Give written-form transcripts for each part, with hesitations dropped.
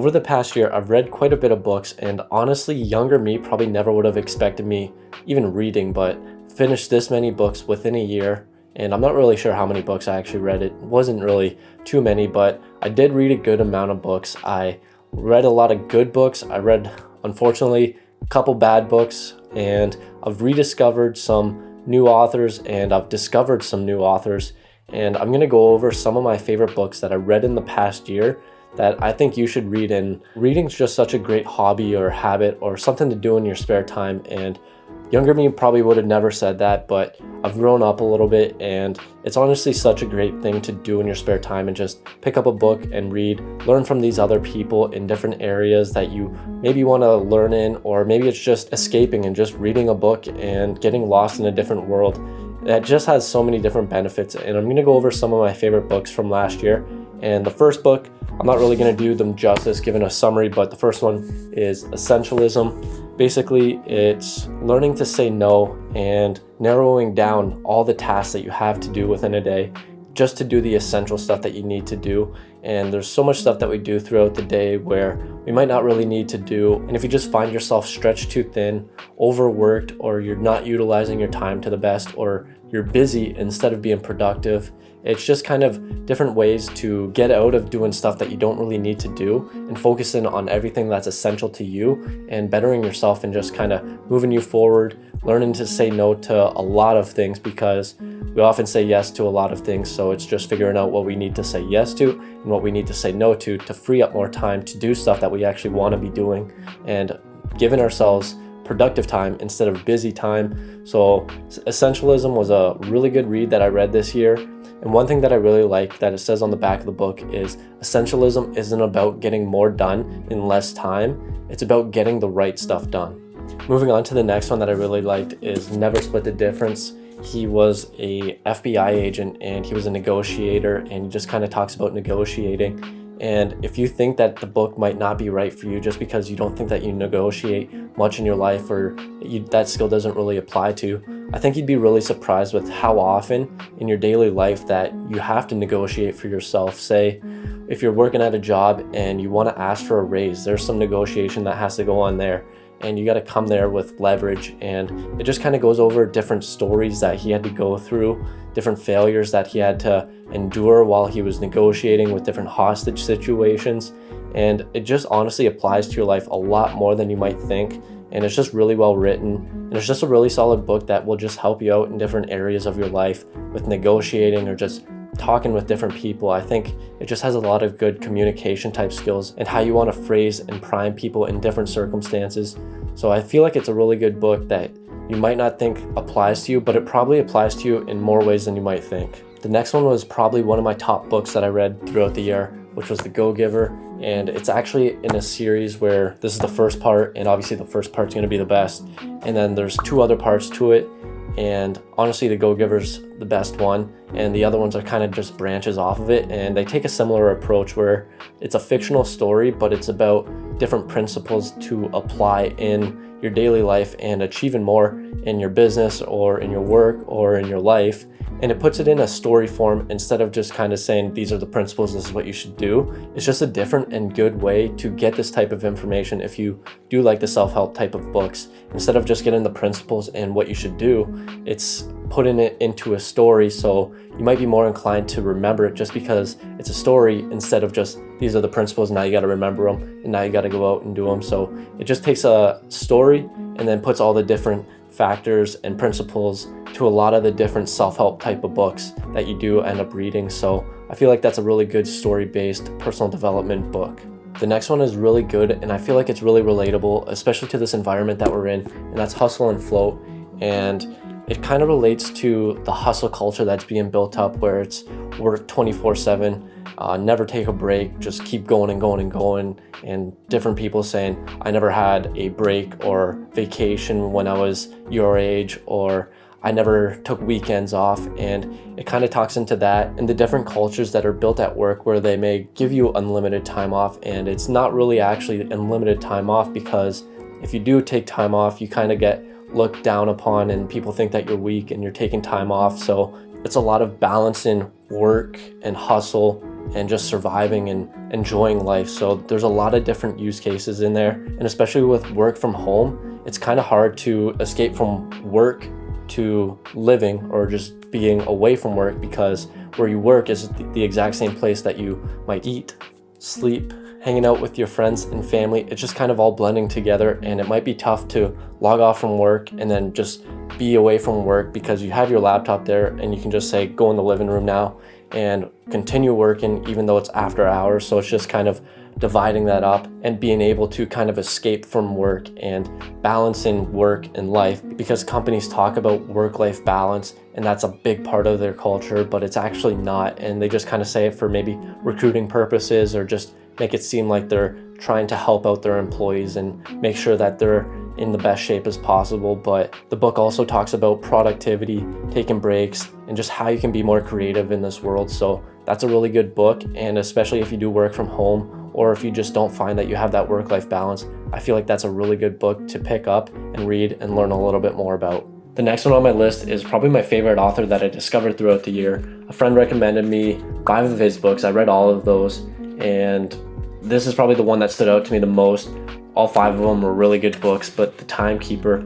Over the past year, I've read quite a bit of books, and honestly, younger me probably never would have expected me even reading, but finished this many books within a year. And I'm not really sure how many books I actually read. It wasn't really too many, but I did read a good amount of books. I read a lot of good books. I read, unfortunately, a couple bad books, and I've rediscovered some new authors, and I've discovered some new authors. And I'm going to go over some of my favorite books that I read in the past year that I think you should read. And reading's just such a great hobby or habit or something to do in your spare time. And younger me probably would have never said that, but I've grown up a little bit, and it's honestly such a great thing to do in your spare time and just pick up a book and read, learn from these other people in different areas that you maybe want to learn in, or maybe it's just escaping and just reading a book and getting lost in a different world. That just has so many different benefits, and I'm going to go over some of my favorite books from last year. And the first book, I'm not really going to do them justice given a summary, but the first one is Essentialism. Basically, it's learning to say no and narrowing down all the tasks that you have to do within a day just to do the essential stuff that you need to do. And there's so much stuff that we do throughout the day where we might not really need to do. And if you just find yourself stretched too thin, overworked, or you're not utilizing your time to the best, or you're busy instead of being productive, it's just kind of different ways to get out of doing stuff that you don't really need to do and focusing on everything that's essential to you and bettering yourself and just kind of moving you forward, learning to say no to a lot of things, because we often say yes to a lot of things. So it's just figuring out what we need to say yes to and what we need to say no to free up more time to do stuff that we actually want to be doing and giving ourselves productive time instead of busy time. So Essentialism was a really good read that I read this year. And one thing that I really like that it says on the back of the book is essentialism isn't about getting more done in less time. It's about getting the right stuff done. Moving on to the next one that I really liked is Never Split the Difference. He was a FBI agent and he was a negotiator, and he just kind of talks about negotiating. And if you think that the book might not be right for you just because you don't think that you negotiate much in your life, or that skill doesn't really apply to you, I think you'd be really surprised with how often in your daily life that you have to negotiate for yourself. Say, if you're working at a job and you want to ask for a raise, there's some negotiation that has to go on there. And you got to come there with leverage, and it just kind of goes over different stories that he had to go through, different failures that he had to endure while he was negotiating with different hostage situations. And it just honestly applies to your life a lot more than you might think. And it's just really well written, and it's just a really solid book that will just help you out in different areas of your life with negotiating or just talking with different people. I think it just has a lot of good communication type skills and how you want to phrase and prime people in different circumstances. So I feel like it's a really good book that you might not think applies to you, but it probably applies to you in more ways than you might think. The next one was probably one of my top books that I read throughout the year, which was The Go-Giver. And it's actually in a series where this is the first part, and obviously the first part's going to be the best. And then there's two other parts to it. And honestly, The Go-Giver's the best one, and the other ones are kind of just branches off of it, and they take a similar approach where it's a fictional story, but it's about different principles to apply in your daily life and achieving more in your business or in your work or in your life. And it puts it in a story form instead of just kind of saying, these are the principles, this is what you should do. It's just a different and good way to get this type of information if you do like the self-help type of books. Instead of just getting the principles and what you should do, it's putting it into a story, so you might be more inclined to remember it just because it's a story instead of just, these are the principles, now you got to remember them, and now you got to go out and do them. So it just takes a story and then puts all the different factors and principles to a lot of the different self-help type of books that you do end up reading. So I feel like that's a really good story-based personal development book. The next one is really good, and I feel like it's really relatable, especially to this environment that we're in, and that's Hustle and Float. And it kind of relates to the hustle culture that's being built up, where it's work 24/7, never take a break, just keep going and going and going. And different people saying, I never had a break or vacation when I was your age, or I never took weekends off. And it kind of talks into that and the different cultures that are built at work where they may give you unlimited time off, and it's not really actually unlimited time off, because if you do take time off, you kind of get looked down upon and people think that you're weak and you're taking time off. So it's a lot of balancing work and hustle and just surviving and enjoying life. So there's a lot of different use cases in there. And especially with work from home, it's kind of hard to escape from work to living or just being away from work, because where you work is the exact same place that you might eat, sleep, hanging out with your friends and family. It's just kind of all blending together, and it might be tough to log off from work and then just be away from work because you have your laptop there and you can just say, go in the living room now and continue working even though it's after hours. So it's just kind of dividing that up and being able to kind of escape from work and balancing work and life, because companies talk about work-life balance and that's a big part of their culture, but it's actually not. And they just kind of say it for maybe recruiting purposes or just make it seem like they're trying to help out their employees and make sure that they're in the best shape as possible. But the book also talks about productivity, taking breaks, and just how you can be more creative in this world. So that's a really good book. And especially if you do work from home, or if you just don't find that you have that work-life balance, I feel like that's a really good book to pick up and read and learn a little bit more about. The next one on my list is probably my favorite author that I discovered throughout the year. A friend recommended me 5 of his books. I read all of those, and this is probably the one that stood out to me the most. All 5 of them were really good books, but The Timekeeper,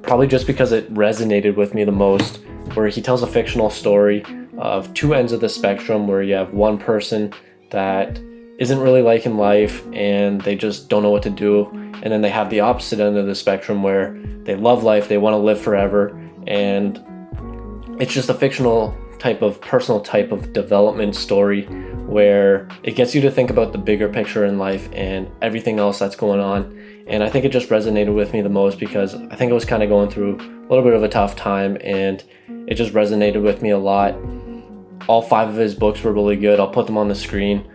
probably just because it resonated with me the most, where he tells a fictional story of 2 ends of the spectrum, where you have one person that isn't really liking life and they just don't know what to do, and then they have the opposite end of the spectrum where they love life, they want to live forever. And it's just a fictional type of personal type of development story where it gets you to think about the bigger picture in life and everything else that's going on. And I think it just resonated with me the most because I think I was kind of going through a little bit of a tough time, and it just resonated with me a lot. All 5 of his books were really good. I'll put them on the screen.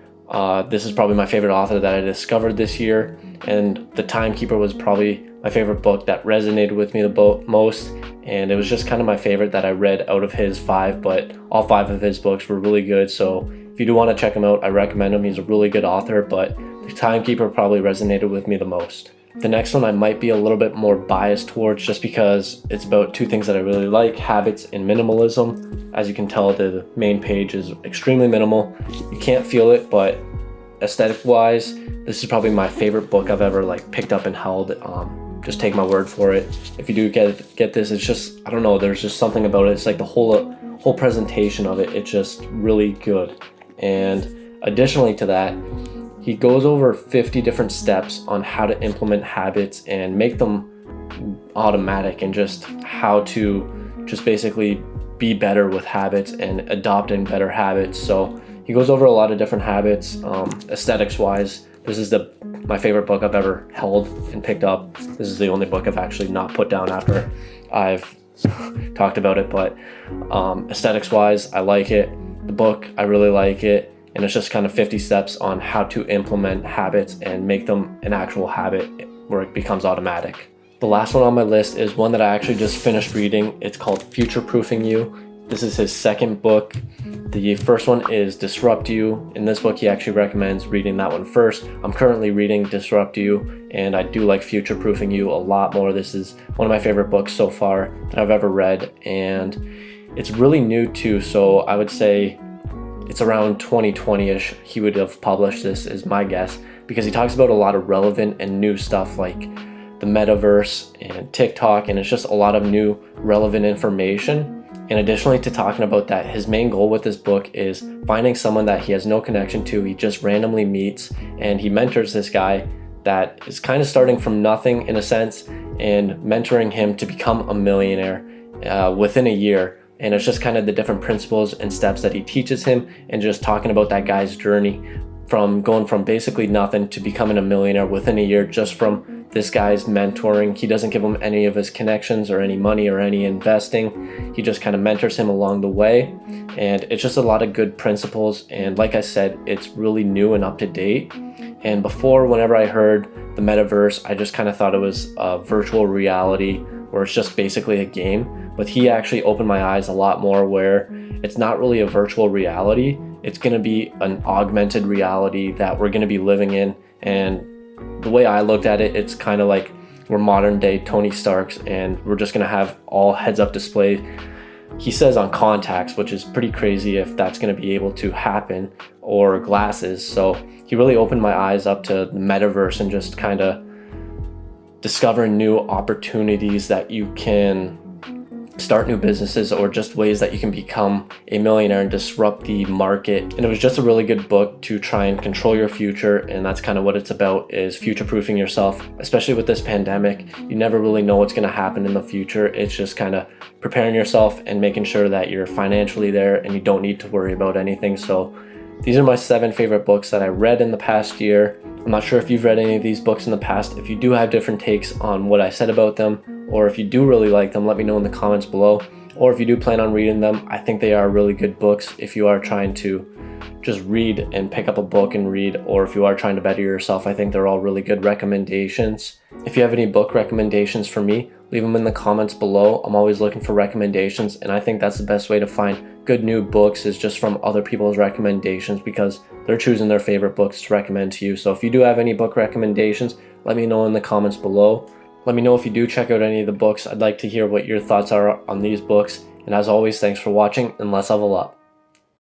This is probably my favorite author that I discovered this year, and The Timekeeper was probably my favorite book that resonated with me the most, and it was just kind of my favorite that I read out of his 5, but all 5 of his books were really good. So if you do want to check him out, I recommend him. He's a really good author, but The Timekeeper probably resonated with me the most. The next one I might be a little bit more biased towards just because it's about 2 things that I really like: habits and minimalism. As you can tell, the main page is extremely minimal. You can't feel it, but aesthetic wise, this is probably my favorite book I've ever picked up and held. Just take my word for it. If you do get this, it's just, I don't know, there's just something about it. It's like the whole presentation of it, it's just really good. And additionally to that, he goes over 50 different steps on how to implement habits and make them automatic, and just how to just basically be better with habits and adopting better habits. So he goes over a lot of different habits. Aesthetics wise, this is my favorite book I've ever held and picked up. This is the only book I've actually not put down after I've talked about it, but aesthetics wise, I like it. The book, I really like it. And it's just kind of 50 steps on how to implement habits and make them an actual habit where it becomes automatic. The last one on my list is one that I actually just finished reading. It's called Future Proofing You. This is his second book. The first one is Disrupt You. In this book, he actually recommends reading that one first. I'm currently reading Disrupt You, and I do like Future Proofing You a lot more. This is one of my favorite books so far that I've ever read, and it's really new too. So I would say it's around 2020-ish he would have published this, is my guess, because he talks about a lot of relevant and new stuff like the metaverse and TikTok, and it's just a lot of new relevant information. And additionally to talking about that, his main goal with this book is finding someone that he has no connection to, he just randomly meets, and he mentors this guy that is kind of starting from nothing in a sense, and mentoring him to become a millionaire within a year. And it's just kind of the different principles and steps that he teaches him, and just talking about that guy's journey from going from basically nothing to becoming a millionaire within a year just from this guy's mentoring. He doesn't give him any of his connections or any money or any investing. He just kind of mentors him along the way. And it's just a lot of good principles. And like I said, it's really new and up to date. And before, whenever I heard the metaverse, I just kind of thought it was a virtual reality where it's just basically a game. But he actually opened my eyes a lot more, where it's not really a virtual reality. It's going to be an augmented reality that we're going to be living in. And the way I looked at it, it's kind of like we're modern day Tony Starks, and we're just going to have all heads up display he says on contacts, which is pretty crazy if that's going to be able to happen, or glasses. So he really opened my eyes up to the metaverse and just kind of discovering new opportunities that you can start new businesses, or just ways that you can become a millionaire and disrupt the market. And it was just a really good book to try and control your future, and that's kind of what it's about, is future-proofing yourself. Especially with this pandemic, you never really know what's going to happen in the future. It's just kind of preparing yourself and making sure that you're financially there and you don't need to worry about anything. So these are my 7 favorite books that I read in the past year. I'm not sure if you've read any of these books in the past. If you do have different takes on what I said about them, or if you do really like them, let me know in the comments below. Or if you do plan on reading them, I think they are really good books if you are trying to just read and pick up a book and read, or if you are trying to better yourself. I think they're all really good recommendations. If you have any book recommendations for me, leave them in the comments below. I'm always looking for recommendations, and I think that's the best way to find good new books, is just from other people's recommendations, because they're choosing their favorite books to recommend to you. So if you do have any book recommendations, let me know in the comments below. Let me know if you do check out any of the books. I'd like to hear what your thoughts are on these books. And as always, thanks for watching, and let's level up.